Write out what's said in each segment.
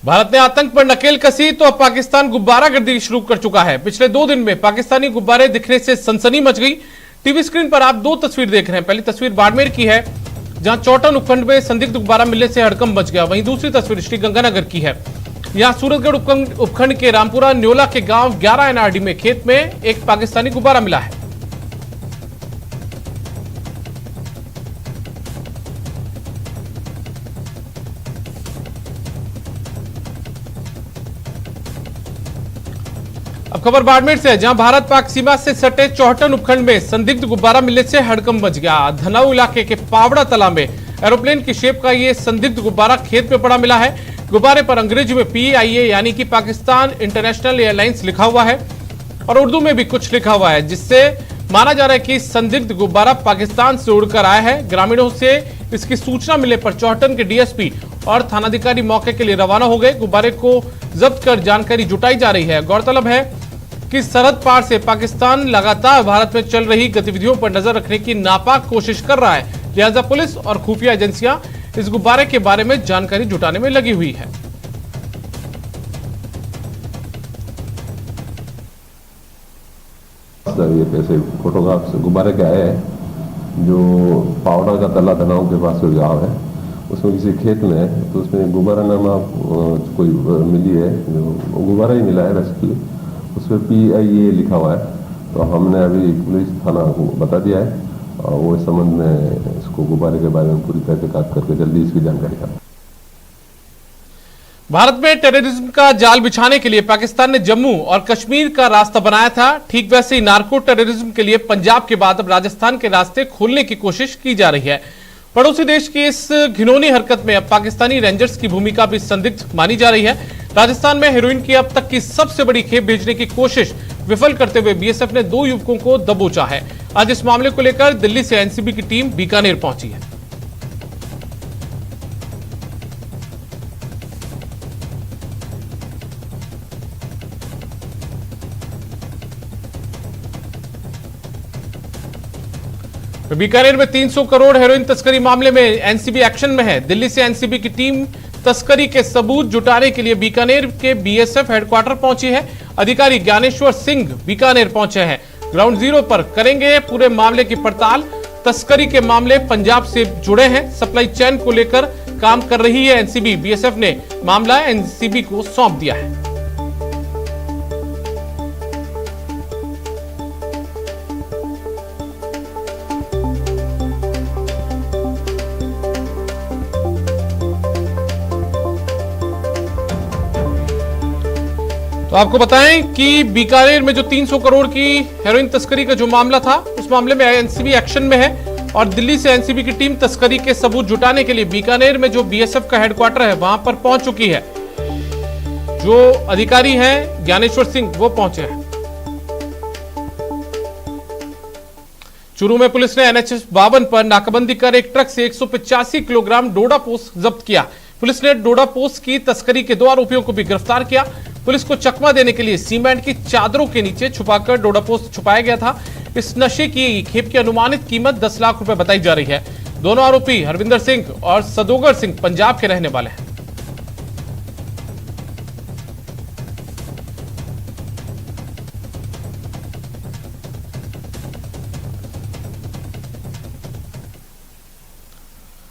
भारत ने आतंक पर नकेल कसी तो अब पाकिस्तान गुब्बारागर्दी शुरू कर चुका है। पिछले 2 दिन में पाकिस्तानी गुब्बारे दिखने से सनसनी मच गई। टीवी स्क्रीन पर आप 2 तस्वीर देख रहे हैं। पहली तस्वीर बाड़मेर की है, जहां चौटन उपखंड में संदिग्ध गुब्बारा मिलने से हड़कंप मच गया। वहीं दूसरी तस्वीर श्रीगंगानगर की है। यहां सूरतगढ़ उपखंड के रामपुरा न्योला के गांव 11 एनआरडी में खेत में एक पाकिस्तानी गुब्बारा मिला है। अब खबर बाड़मेर से है, जहां भारत पाक सीमा से सटे चौहटन उपखंड में संदिग्ध गुब्बारा मिलने से हड़कंप मच गया। धनाऊ इलाके के पावड़ा तालाब में एरोप्लेन की शेप का ये संदिग्ध गुब्बारा खेत में पड़ा मिला है। गुब्बारे पर अंग्रेजी में PIA यानी कि पाकिस्तान इंटरनेशनल एयरलाइंस लिखा हुआ है और उर्दू में भी कुछ लिखा हुआ है, जिससे माना जा रहा है कि संदिग्ध गुब्बारा पाकिस्तान से उड़कर आया है। ग्रामीणों से इसकी सूचना मिलने पर चौहटन के DSP और थानाधिकारी मौके के लिए रवाना हो गए। गुब्बारे को जब्त कर जानकारी जुटाई जा रही है। गौरतलब है कि सरहद पार से पाकिस्तान लगातार भारत में चल रही गतिविधियों पर नजर रखने की नापाक कोशिश कर रहा है, लिहाजा पुलिस और खुफिया एजेंसियां इस गुब्बारे के बारे में जानकारी जुटाने में लगी हुई है। ये पैसे फोटोग्राफ्स गुब्बारे के आए हैं जो पावड़ा का तला तनाव के पास कोई गाँव है, उसमें किसी खेत में है, तो उसमें गुब्बारा नामा कोई मिली है, जो गुब्बारा ही मिला है बेसिकली। उसमें PIA लिखा हुआ है। तो हमने अभी पुलिस थाना को बता दिया है और वो इस संबंध में इसको गुब्बारे के बारे में पूरी तहकीकात करके जल्दी इसकी जानकारी करें। भारत में टेररिज्म का जाल बिछाने के लिए पाकिस्तान ने जम्मू और कश्मीर का रास्ता बनाया था। ठीक वैसे ही नार्को टेररिज्म के लिए पंजाब के बाद अब राजस्थान के रास्ते खोलने की कोशिश की जा रही है। पड़ोसी देश की इस घिनौनी हरकत में अब पाकिस्तानी रेंजर्स की भूमिका भी संदिग्ध मानी जा रही है। राजस्थान में हेरोइन की अब तक की सबसे बड़ी खेप भेजने की कोशिश विफल करते हुए BSF ने 2 युवकों को दबोचा है। आज इस मामले को लेकर दिल्ली से NCB की टीम बीकानेर पहुंची है। बीकानेर में 300 करोड़ हेरोइन तस्करी मामले में NCB एक्शन में है। दिल्ली से NCB की टीम तस्करी के सबूत जुटाने के लिए बीकानेर के BSF हेडक्वार्टर पहुंची है। अधिकारी ज्ञानेश्वर सिंह बीकानेर पहुंचे हैं। ग्राउंड जीरो पर करेंगे पूरे मामले की पड़ताल। तस्करी के मामले पंजाब से जुड़े हैं। सप्लाई चेन को लेकर काम कर रही है NCB। BSF ने मामला NCB को सौंप दिया है। तो आपको बताएं कि बीकानेर में जो 300 करोड़ की हेरोइन तस्करी का जो मामला था, उस मामले में NCB एक्शन में है और दिल्ली से NCB की टीम तस्करी के सबूत जुटाने के लिए बीकानेर में जो BSF का हेडक्वार्टर है वहां पर पहुंच चुकी है। जो अधिकारी हैं ज्ञानेश्वर सिंह वो पहुंचे हैं। चूरू में पुलिस ने NH 52 पर नाकाबंदी कर एक ट्रक से 185 किलोग्राम डोडा पोस्त जब्त किया। पुलिस ने डोडा पोस्त की तस्करी के 2 आरोपियों को भी गिरफ्तार किया। पुलिस को चकमा देने के लिए सीमेंट की चादरों के नीचे छुपाकर डोडा पोस्त छुपाया गया था। इस नशे की खेप की अनुमानित कीमत 10 लाख रुपए बताई जा रही है। दोनों आरोपी हरविंदर सिंह और सदोगर सिंह पंजाब के रहने वाले हैं।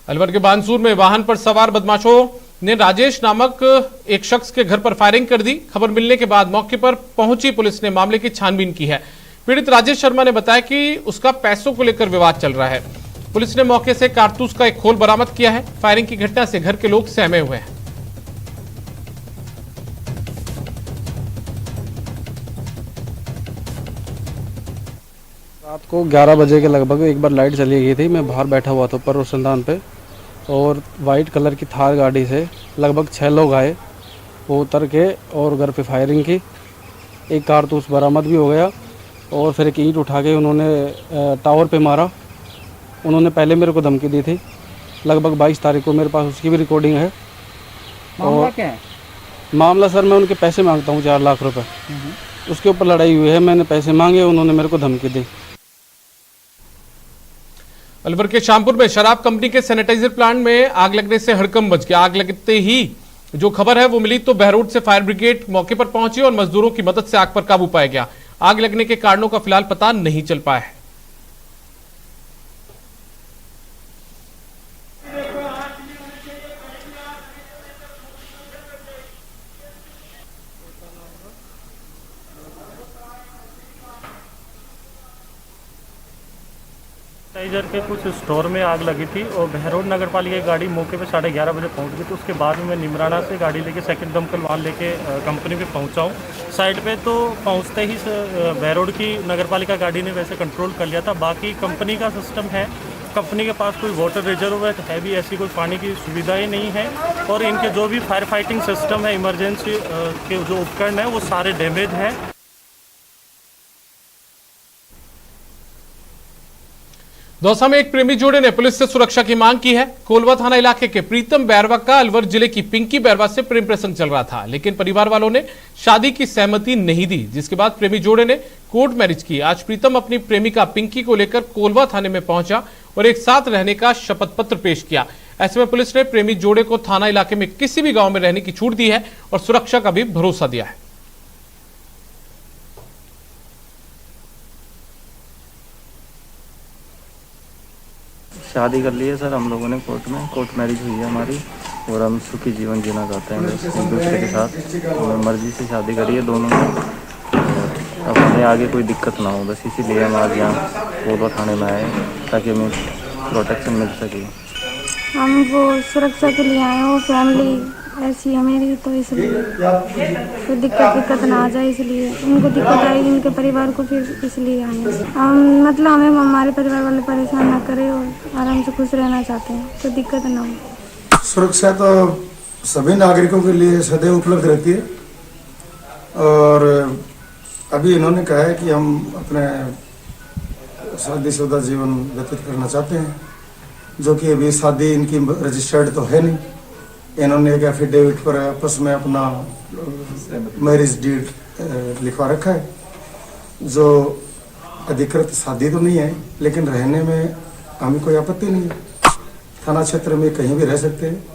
अलवर के बानसूर में वाहन पर सवार बदमाशों ने राजेश नामक एक शख्स के घर पर फायरिंग कर दी। खबर मिलने के बाद मौके पर पहुंची पुलिस ने मामले की छानबीन की है। पीड़ित राजेश शर्मा ने बताया कि उसका पैसों को लेकर विवाद चल रहा है। पुलिस ने मौके से कारतूस का एक खोल बरामद किया है। फायरिंग की घटना से घर के लोग सहमे हुए हैं। रात को 11 बजे के लगभग एक बार लाइट चली गई थी। मैं बाहर बैठा हुआ था ऊपर रोशनदान पे और वाइट कलर की थार गाड़ी से लगभग 6 लोग आए। वो उतर के और घर पे फायरिंग की। एक कारतूस बरामद भी हो गया और फिर एक ईंट उठा के उन्होंने टावर पे मारा। उन्होंने पहले मेरे को धमकी दी थी लगभग 22 तारीख को, मेरे पास उसकी भी रिकॉर्डिंग है। मामला क्या है? मामला सर मैं उनके पैसे मांगता हूँ 4 लाख रुपए। उसके ऊपर लड़ाई हुई है। मैंने पैसे मांगे, उन्होंने मेरे को धमकी दी। अलवर के शामपुर में शराब कंपनी के सैनिटाइजर प्लांट में आग लगने से हड़कंप मच गया। आग लगते ही जो खबर है वो मिली तो बहरोड से फायर ब्रिगेड मौके पर पहुंची और मजदूरों की मदद से आग पर काबू पाया गया। आग लगने के कारणों का फिलहाल पता नहीं चल पाया है। सैनिटाइजर के कुछ स्टोर में आग लगी थी और बहरोड नगर पालिका की गाड़ी मौके पे 11:30 बजे पहुंच गई। तो उसके बाद में मैं निमराना से गाड़ी लेके सेकंड दमकल वाहन लेके कंपनी पे पहुंचा हूँ साइड पे। तो पहुंचते ही बहरोड की नगर पालिका गाड़ी ने वैसे कंट्रोल कर लिया था। बाकी कंपनी का सिस्टम है, कंपनी के पास कोई वाटर रिजर्व है भी, ऐसी कोई पानी की सुविधाएँ नहीं है। और इनके जो भी फायर फाइटिंग सिस्टम है, इमरजेंसी के जो उपकरण है वो सारे डैमेज हैं। दौसा में एक प्रेमी जोड़े ने पुलिस से सुरक्षा की मांग की है। कोलवा थाना इलाके के प्रीतम बैरवा का अलवर जिले की पिंकी बैरवा से प्रेम प्रसंग चल रहा था, लेकिन परिवार वालों ने शादी की सहमति नहीं दी, जिसके बाद प्रेमी जोड़े ने कोर्ट मैरिज की। आज प्रीतम अपनी प्रेमिका पिंकी को लेकर कोलवा थाने में पहुंचा और एक साथ रहने का शपथ पत्र पेश किया। ऐसे में पुलिस ने प्रेमी जोड़े को थाना इलाके में किसी भी गांव में रहने की छूट दी है और सुरक्षा का भी भरोसा दिया है। शादी कर ली है सर हम लोगों ने कोर्ट मैरिज हुई है हमारी और हम सुखी जीवन जीना चाहते हैं एक दूसरे के साथ। मर्जी से शादी करी है दोनों ने, अब हमें आगे कोई दिक्कत ना हो, बस इसीलिए हम आज यहाँ कोलवा थाने में आए ताकि हमें प्रोटेक्शन मिल सके। हम वो सुरक्षा के लिए आए हो, फैमिली ऐसी है मेरी, तो इसलिए कोई दिक्कत ना आ जाए, इसलिए उनको दिक्कत आएगी उनके परिवार को, फिर इसलिए आए हम। मतलब हमें हमारे परिवार वाले परेशान ना करें और आराम से खुश रहना चाहते हैं, कोई दिक्कत ना हो। सुरक्षा तो सभी नागरिकों के लिए सदैव उपलब्ध रहती है और अभी इन्होंने कहा है कि हम अपने शादीशुदा जीवन व्यतीत करना चाहते हैं, जो कि अभी शादी इनकी रजिस्टर्ड तो है नहीं। इन्होंने एक एफिडेविट पर आपस में अपना मैरिज डीड लिखवा रखा है, जो अधिकृत शादी तो नहीं है, लेकिन रहने में हमें कोई आपत्ति नहीं है। थाना क्षेत्र में कहीं भी रह सकते हैं।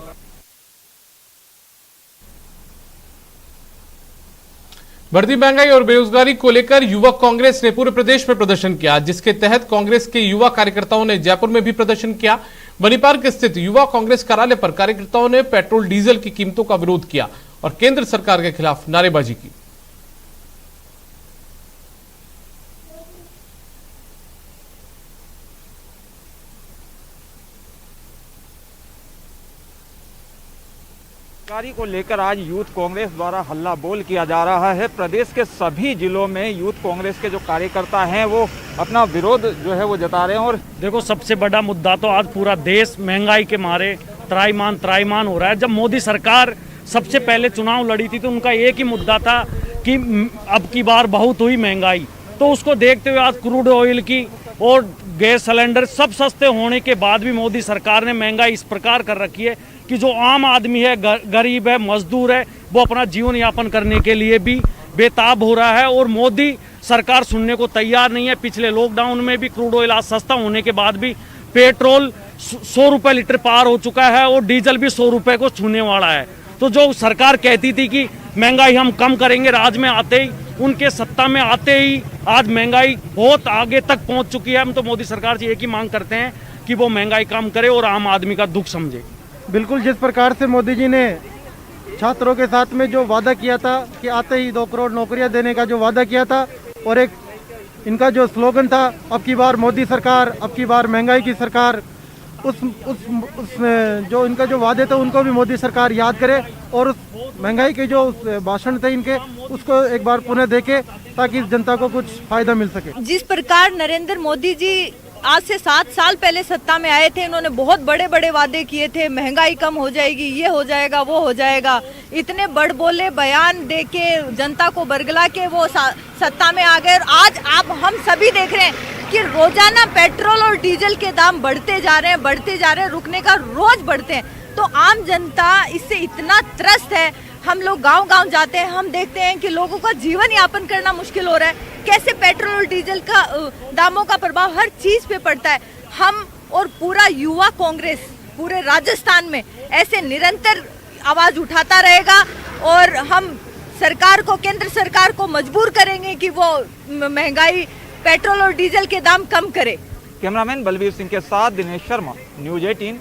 बढ़ती महंगाई और बेरोजगारी को लेकर युवा कांग्रेस ने पूरे प्रदेश में प्रदर्शन किया, जिसके तहत कांग्रेस के युवा कार्यकर्ताओं ने जयपुर में भी प्रदर्शन किया। बनी पार्क स्थित युवा कांग्रेस कार्यालय पर कार्यकर्ताओं ने पेट्रोल डीजल की कीमतों का विरोध किया और केंद्र सरकार के खिलाफ नारेबाजी की। बेरोजगारी को लेकर आज यूथ कांग्रेस द्वारा हल्ला बोल किया जा रहा है। प्रदेश के सभी जिलों में यूथ कांग्रेस के जो कार्यकर्ता हैं वो अपना विरोध जो है वो जता रहे हैं। और देखो, सबसे बड़ा मुद्दा तो आज पूरा देश महंगाई के मारे त्राईमान हो रहा है। जब मोदी सरकार सबसे पहले चुनाव लड़ी थी तो उनका एक ही मुद्दा था कि अब की बार बहुत हुई महंगाई, तो उसको देखते हुए आज क्रूड ऑयल की और गैस सिलेंडर सब सस्ते होने के बाद भी मोदी सरकार ने महंगाई इस प्रकार कर रखी है कि जो आम आदमी है, गरीब है, मजदूर है, वो अपना जीवन यापन करने के लिए भी बेताब हो रहा है और मोदी सरकार सुनने को तैयार नहीं है। पिछले लॉकडाउन में भी क्रूड ऑयल आज सस्ता होने के बाद भी पेट्रोल 100 रुपये लीटर पार हो चुका है और डीजल भी 100 रुपये को छूने वाला है। तो जो सरकार कहती थी कि महंगाई हम कम करेंगे, राज में आते ही, उनके सत्ता में आते ही आज महंगाई बहुत आगे तक पहुंच चुकी है। हम तो मोदी सरकार से एक ही मांग करते हैं कि वो महंगाई कम करे और आम आदमी का दुख समझे। बिल्कुल जिस प्रकार से मोदी जी ने छात्रों के साथ में जो वादा किया था कि आते ही 2 करोड़ नौकरियां देने का जो वादा किया था, और एक इनका जो स्लोगन था अब की बार मोदी सरकार, अब की बार महंगाई की सरकार, उसमें जो इनका जो वादे थे उनको भी मोदी सरकार याद करे और उस महंगाई के जो भाषण थे इनके उसको एक बार पुनः देखे ताकि जनता को कुछ फायदा मिल सके। जिस प्रकार नरेंद्र मोदी जी आज से 7 साल पहले सत्ता में आए थे, इन्होंने बहुत बड़े बड़े वादे किए थे, महंगाई कम हो जाएगी, ये हो जाएगा, वो हो जाएगा, इतने बड़ बोले बयान देके जनता को बरगला के वो सत्ता में आ गए। और आज आप हम सभी देख रहे हैं कि रोजाना पेट्रोल और डीजल के दाम बढ़ते जा रहे हैं, रुकने का रोज बढ़ते हैं। तो आम जनता इससे इतना त्रस्त है। हम लोग गांव-गांव जाते हैं, हम देखते हैं कि लोगों का जीवन यापन करना मुश्किल हो रहा है। कैसे पेट्रोल और डीजल का दामों का प्रभाव हर चीज पे पड़ता है। हम और पूरा युवा कांग्रेस पूरे राजस्थान में ऐसे निरंतर आवाज उठाता रहेगा और हम सरकार को, केंद्र सरकार को मजबूर करेंगे कि वो महंगाई, पेट्रोल और डीजल के दाम कम करे। कैमरामैन बलवीर सिंह के साथ Dinesh Sharma, news 18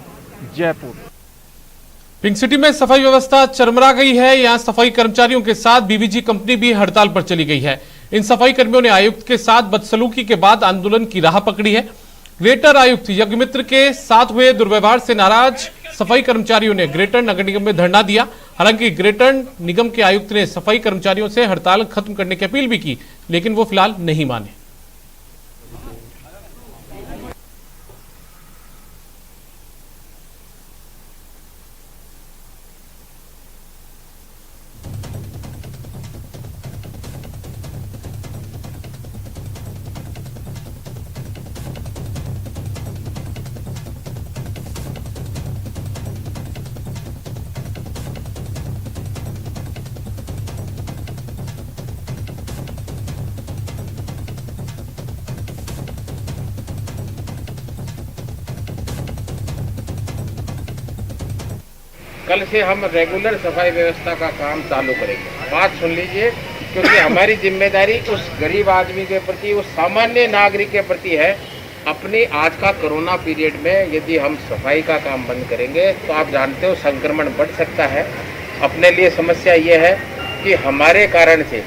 Jaipur. Pink city में सफाई व्यवस्था चरमरा गई है। यहां सफाई कर्मचारियों के साथ बीवीजी कंपनी भी हड़ताल पर चली गई है। इन सफाई कर्मियों ने आयुक्त के साथ बदसलूकी के बाद आंदोलन की राह पकड़ी है। ग्रेटर आयुक्त यज्ञमित्र के साथ हुए दुर्व्यवहार से नाराज सफाई कर्मचारियों ने ग्रेटर नगर निगम में धरना दिया। हालांकि ग्रेटर निगम के आयुक्त ने सफाई कर्मचारियों से हड़ताल खत्म करने की अपील भी की, लेकिन वो फिलहाल नहीं माने। कल से हम रेगुलर सफाई व्यवस्था का काम चालू करेंगे। बात सुन लीजिए, क्योंकि हमारी जिम्मेदारी उस गरीब आदमी के प्रति, उस सामान्य नागरिक के प्रति है। अपनी आज का कोरोना पीरियड में यदि हम सफाई का काम बंद करेंगे तो आप जानते हो संक्रमण बढ़ सकता है। अपने लिए समस्या ये है कि हमारे कारण से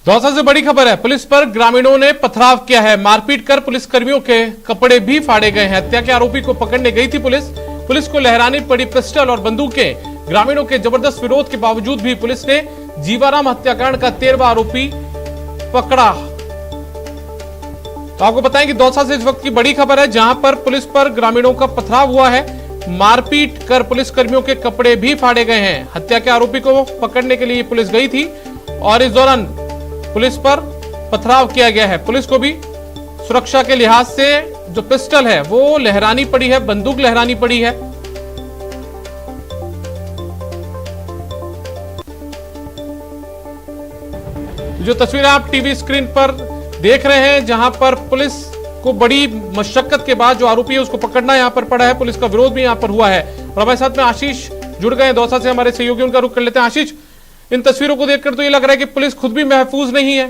दौसा से बड़ी खबर है। पुलिस पर ग्रामीणों ने पथराव किया है। मारपीट कर पुलिस कर्मियों के कपड़े भी फाड़े गए हैं। हत्या के आरोपी को पकड़ने गई थी पुलिस। पुलिस को लहरानी पड़ी पिस्टल और बंदूकें। ग्रामीणों के जबरदस्त विरोध के बावजूद भी पुलिस ने जीवाराम हत्याकांड का 13वां आरोपी पकड़ा। तो आपको बताएं कि दौसा से इस वक्त की बड़ी खबर है, जहां पर पुलिस पर ग्रामीणों का पथराव हुआ है। मारपीट कर पुलिस कर्मियों के कपड़े भी फाड़े गए हैं। हत्या के आरोपी को पकड़ने के लिए पुलिस गई थी और इस दौरान पुलिस पर पथराव किया गया है। पुलिस को भी सुरक्षा के लिहाज से जो पिस्टल है वो लहरानी पड़ी है, बंदूक लहरानी पड़ी है। जो तस्वीरें आप टीवी स्क्रीन पर देख रहे हैं, जहां पर पुलिस को बड़ी मशक्कत के बाद जो आरोपी है उसको पकड़ना यहां पर पड़ा है। पुलिस का विरोध भी यहां पर हुआ है। और हमारे साथ में आशीष जुड़ गए हैं दौसा से, हमारे सहयोगी, उनका रुख कर लेते हैं। आशीष, इन तस्वीरों को देखकर तो ये लग रहा है कि पुलिस खुद भी महफूज नहीं है।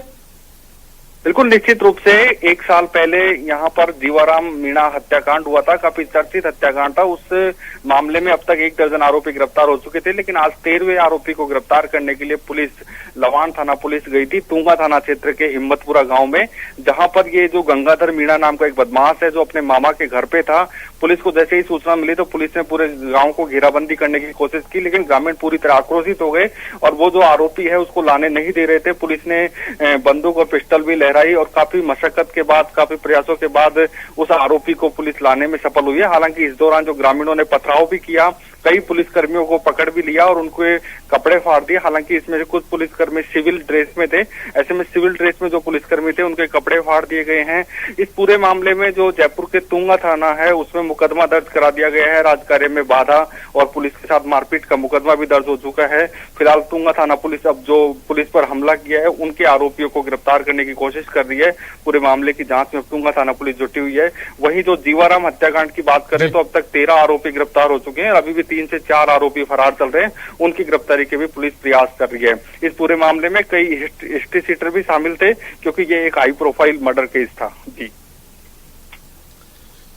बिल्कुल निश्चित रूप से 1 साल पहले यहाँ पर जीवाराम मीणा हत्याकांड हुआ था, काफी चर्चित हत्याकांड था। उस मामले में अब तक 1 दर्जन आरोपी गिरफ्तार हो चुके थे, लेकिन आज 13वें आरोपी को गिरफ्तार करने के लिए पुलिस, लवान थाना पुलिस गई थी तुंगा थाना क्षेत्र के हिम्मतपुरा गांव में, जहां पर ये जो गंगाधर मीणा नाम का एक बदमाश है जो अपने मामा के घर पे था। पुलिस को जैसे ही सूचना मिली तो पुलिस ने पूरे गांव को घेराबंदी करने की कोशिश की, लेकिन ग्रामीण पूरी तरह आक्रोशित हो गए और वो जो आरोपी है उसको लाने नहीं दे रहे थे। पुलिस ने बंदूक और पिस्टल भी लहराई और काफी मशक्कत के बाद, काफी प्रयासों के बाद उस आरोपी को पुलिस लाने में सफल हुई है। हालांकि इस दौरान जो ग्रामीणों ने पथराव भी किया, कई पुलिसकर्मियों को पकड़ भी लिया और उनके कपड़े फाड़ दिए। हालांकि इसमें से कुछ पुलिसकर्मी सिविल ड्रेस में थे, ऐसे में सिविल ड्रेस में जो पुलिसकर्मी थे उनके कपड़े फाड़ दिए गए हैं। इस पूरे मामले में जो जयपुर के तुंगा थाना है उसमें मुकदमा दर्ज करा दिया गया है। राजकार्य में बाधा और पुलिस के साथ मारपीट का मुकदमा भी दर्ज हो चुका है। फिलहाल तुंगा थाना पुलिस अब जो पुलिस पर हमला किया है उनके आरोपियों को गिरफ्तार करने की कोशिश कर रही है। पूरे मामले की जांच में तुंगा थाना पुलिस जुटी हुई है। वहीं जो जीवाराम हत्याकांड की बात करें तो अब तक 13 आरोपी गिरफ्तार हो चुके हैं। अभी भी 3 से 4 आरोपी फरार चल रहे हैं, उनकी गिरफ्तारी के भी पुलिस प्रयास कर रही है। इस पूरे मामले में कई हिस्ट्री सीटर भी शामिल थे, क्योंकि ये एक हाई प्रोफाइल मर्डर केस था। जी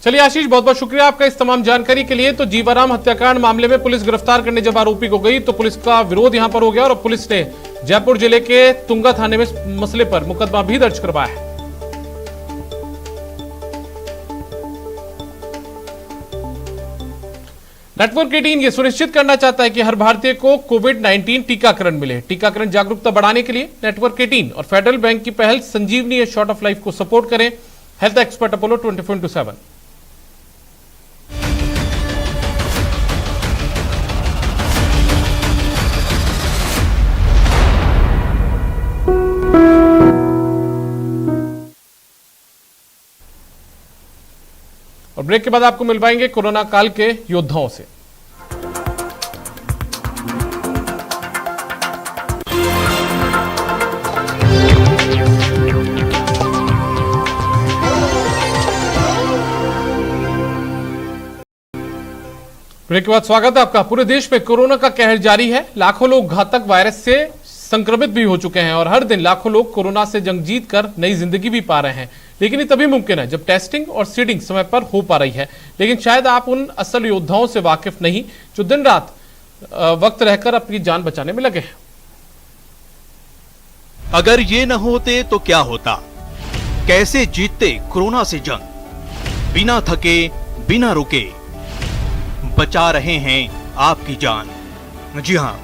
चलिए आशीष, बहुत बहुत शुक्रिया आपका इस तमाम जानकारी के लिए। तो जीवाराम हत्याकांड मामले में पुलिस गिरफ्तार करने जब आरोपी को गई तो पुलिस का विरोध यहां पर हो गया और पुलिस ने जयपुर जिले के तुंगा थाने में मसले पर मुकदमा भी दर्ज करवाया है। नेटवर्क 18 ये सुनिश्चित करना चाहता है कि हर भारतीय को कोविड-19 टीकाकरण मिले। टीकाकरण जागरूकता बढ़ाने के लिए नेटवर्क 18 और फेडरल बैंक की पहल संजीवनी शॉर्ट ऑफ लाइफ को सपोर्ट करें। Health expert Apollo 24/7। और ब्रेक के बाद आपको मिल पाएंगे कोरोना काल के योद्धाओं से। ब्रेक के बाद स्वागत है आपका। पूरे देश में कोरोना का कहर जारी है। लाखों लोग घातक वायरस से संक्रमित भी हो चुके हैं और हर दिन लाखों लोग कोरोना से जंग जीत कर नई जिंदगी भी पा रहे हैं। लेकिन ये तभी मुमकिन है जब टेस्टिंग और सीडिंग समय पर हो पा रही है। लेकिन शायद आप उन असल योद्धाओं से वाकिफ नहीं जो दिन रात वक्त रहकर अपनी जान बचाने में लगे हैं। अगर ये न होते तो क्या होता? कैसे जीतते कोरोना से जंग? बिना थके, बिना रुके बचा रहे हैं आपकी जान। जी हाँ,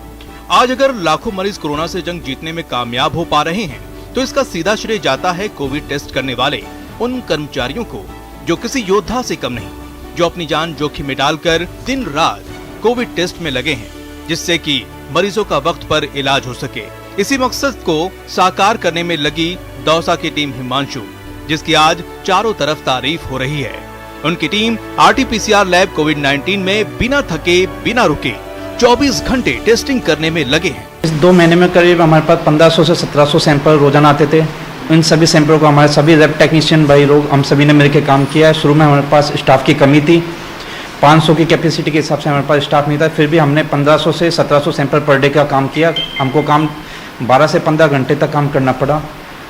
आज अगर लाखों मरीज कोरोना से जंग जीतने में कामयाब हो पा रहे हैं तो इसका सीधा श्रेय जाता है कोविड टेस्ट करने वाले उन कर्मचारियों को जो किसी योद्धा से कम नहीं, जो अपनी जान जोखिम में डालकर दिन रात कोविड टेस्ट में लगे हैं, जिससे कि मरीजों का वक्त पर इलाज हो सके। इसी मकसद को साकार करने में लगी दौसा की टीम हिमांशु, जिसकी आज चारों तरफ तारीफ हो रही है। उनकी टीम RT-PCR लैब कोविड-19 में बिना थके, बिना रुके 24 घंटे टेस्टिंग करने में लगे हैं। इस 2 महीने में करीब हमारे पास 1500 से 1700 सैंपल रोजाना आते थे। इन सभी सैंपलों को हमारे सभी लैब टेक्नीशियन भाई लोग हम सभी ने मिलकर काम किया है। शुरू में हमारे पास स्टाफ की कमी थी, 500 की कैपेसिटी के हिसाब से हमारे पास स्टाफ नहीं था, फिर भी हमने 1500 से 1700 सैंपल पर डे का काम किया। हमको काम 12 से 15 घंटे तक काम करना पड़ा।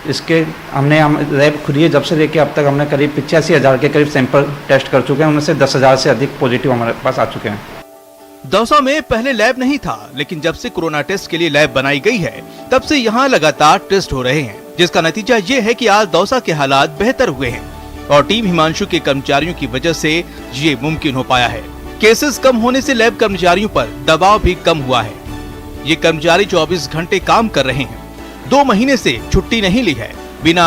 इसके हम लैब खुली है जब से लेके अब तक हमने करीब 85,000 के करीब सैंपल टेस्ट कर चुके हैं। उनमें से 10,000 से अधिक पॉजिटिव हमारे पास आ चुके हैं। दौसा में पहले लैब नहीं था, लेकिन जब से कोरोना टेस्ट के लिए लैब बनाई गई है तब से यहाँ लगातार टेस्ट हो रहे हैं, जिसका नतीजा ये है कि आज दौसा के हालात बेहतर हुए हैं और टीम हिमांशु के कर्मचारियों की वजह से ये मुमकिन हो पाया है। केसेस कम होने से लैब कर्मचारियों पर दबाव भी कम हुआ है। ये कर्मचारी 24 घंटे काम कर रहे हैं, 2 महीने से छुट्टी नहीं ली है। बिना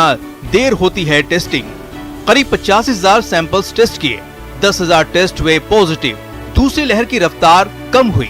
देर होती है टेस्टिंग। करीब 85,000 सैंपल्स टेस्ट किए, 10,000 टेस्ट हुए पॉजिटिव। दूसरी लहर की रफ्तार कम हुई,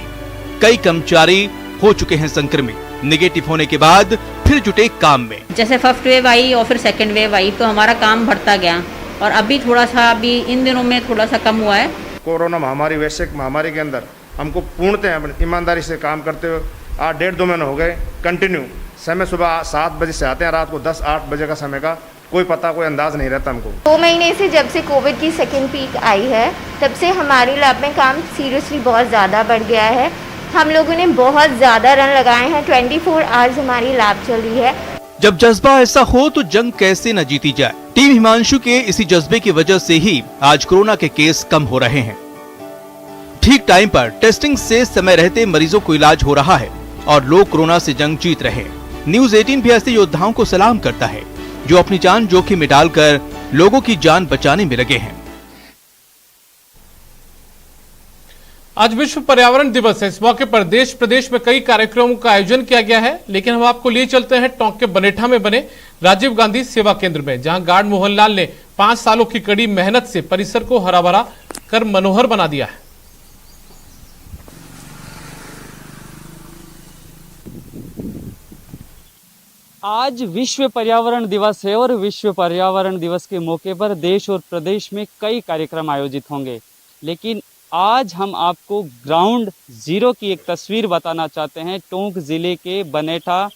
कई कर्मचारी हो चुके हैं संक्रमित। नेगेटिव होने के बाद फिर जुटे काम में। जैसे फर्स्ट वेव आई और फिर सेकेंड वेव आई तो हमारा काम बढ़ता गया और अभी थोड़ा सा इन दिनों में थोड़ा सा कम हुआ है। कोरोना महामारी, वैश्विक महामारी के अंदर हमको पूर्णतः ईमानदारी से काम करते हुए आज 1.5-2 महीने हो गए कंटिन्यू। समय सुबह 7 बजे से आते हैं, रात को 10-8 बजे का समय का कोई पता, कोई अंदाज नहीं रहता हमको। 2 महीने से जब से कोविड की सेकेंड पीक आई है तब से हमारी लैब में काम सीरियसली बहुत ज़्यादा बढ़ गया है। हम लोगों ने बहुत ज़्यादा रन लगाए हैं, 24 आवर्स हमारी लैब चल रही है। जब जज्बा ऐसा हो तो जंग कैसे न जीती जाए। टीम हिमांशु के इसी जज्बे की वजह से ही आज कोरोना के केस कम हो रहे हैं। ठीक टाइम पर टेस्टिंग से समय रहते मरीजों को इलाज हो रहा है और लोग कोरोना से जंग जीत रहे हैं। न्यूज 18 भी ऐसे योद्धाओं को सलाम करता है जो अपनी जान जोखिम में डालकर लोगों की जान बचाने में लगे हैं। आज विश्व पर्यावरण दिवस है। इस मौके पर देश प्रदेश में कई कार्यक्रमों का आयोजन किया गया है, लेकिन हम आपको लिए चलते हैं टोंक के बनेठा में बने राजीव गांधी सेवा केंद्र में, जहां गार्ड मोहनलाल ने 5 सालों की कड़ी मेहनत से परिसर को हरा भरा कर मनोहर बना दिया है। आज विश्व पर्यावरण दिवस है और विश्व पर्यावरण दिवस के मौके पर देश और प्रदेश में कई कार्यक्रम आयोजित होंगे, लेकिन आज हम आपको ग्राउंड जीरो की एक तस्वीर बताना चाहते हैं। टोंक जिले के बनेठा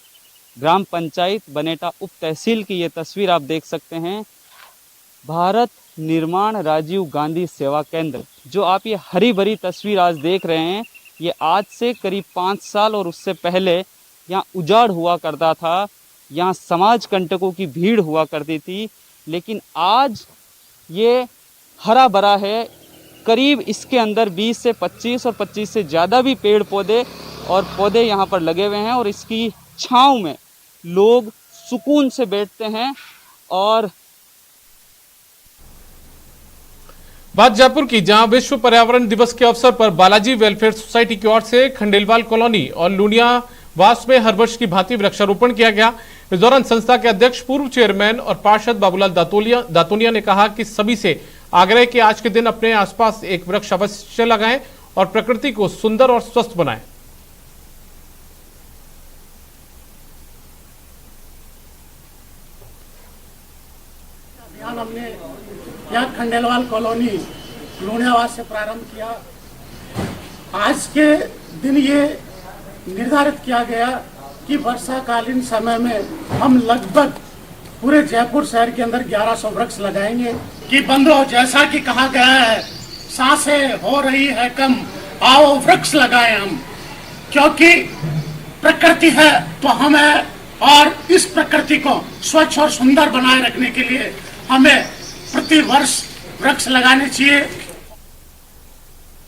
ग्राम पंचायत, बनेठा उप तहसील की ये तस्वीर आप देख सकते हैं। भारत निर्माण राजीव गांधी सेवा केंद्र, जो आप ये हरी भरी तस्वीर आज देख रहे हैं, ये आज से करीब 5 साल और उससे पहले यहाँ उजाड़ हुआ करता था, यहाँ समाज कंटकों की भीड़ हुआ करती थी, लेकिन आज ये हरा भरा है। करीब इसके अंदर 20 से 25 और 25 से ज़्यादा भी पेड़ पौधे यहाँ पर लगे हुए हैं और इसकी छांव में लोग सुकून से बैठते हैं। और बात जयपुर की, जहां विश्व पर्यावरण दिवस के अवसर पर बालाजी वेलफेयर सोसाइटी की ओर से खंडेलवाल कॉलोनी और लुनियावास में हर वर्ष की भांति वृक्षारोपण किया गया। इस दौरान संस्था के अध्यक्ष, पूर्व चेयरमैन और पार्षद बाबूलाल दातोनिया ने कहा कि सभी से आग्रह कि आज के दिन अपने आसपास एक वृक्ष अवश्य लगाएं और प्रकृति को सुंदर और स्वस्थ बनाएं। अभियान हमने यहाँ खंडेलवाल कॉलोनी लुनियावास से प्रारंभ किया। आज के दिन ये निर्धारित किया गया कि वर्षाकालीन समय में हम लगभग पूरे जयपुर शहर के अंदर 1100 वृक्ष लगाएंगे। कि बंधुओं, जैसा कि कहा गया है, सांसें हो रही है कम, आओ वृक्ष लगाएं हम, क्योंकि प्रकृति है तो हम है, और इस प्रकृति को स्वच्छ और सुंदर बनाए रखने के लिए हमें प्रति वर्ष वृक्ष लगाने चाहिए।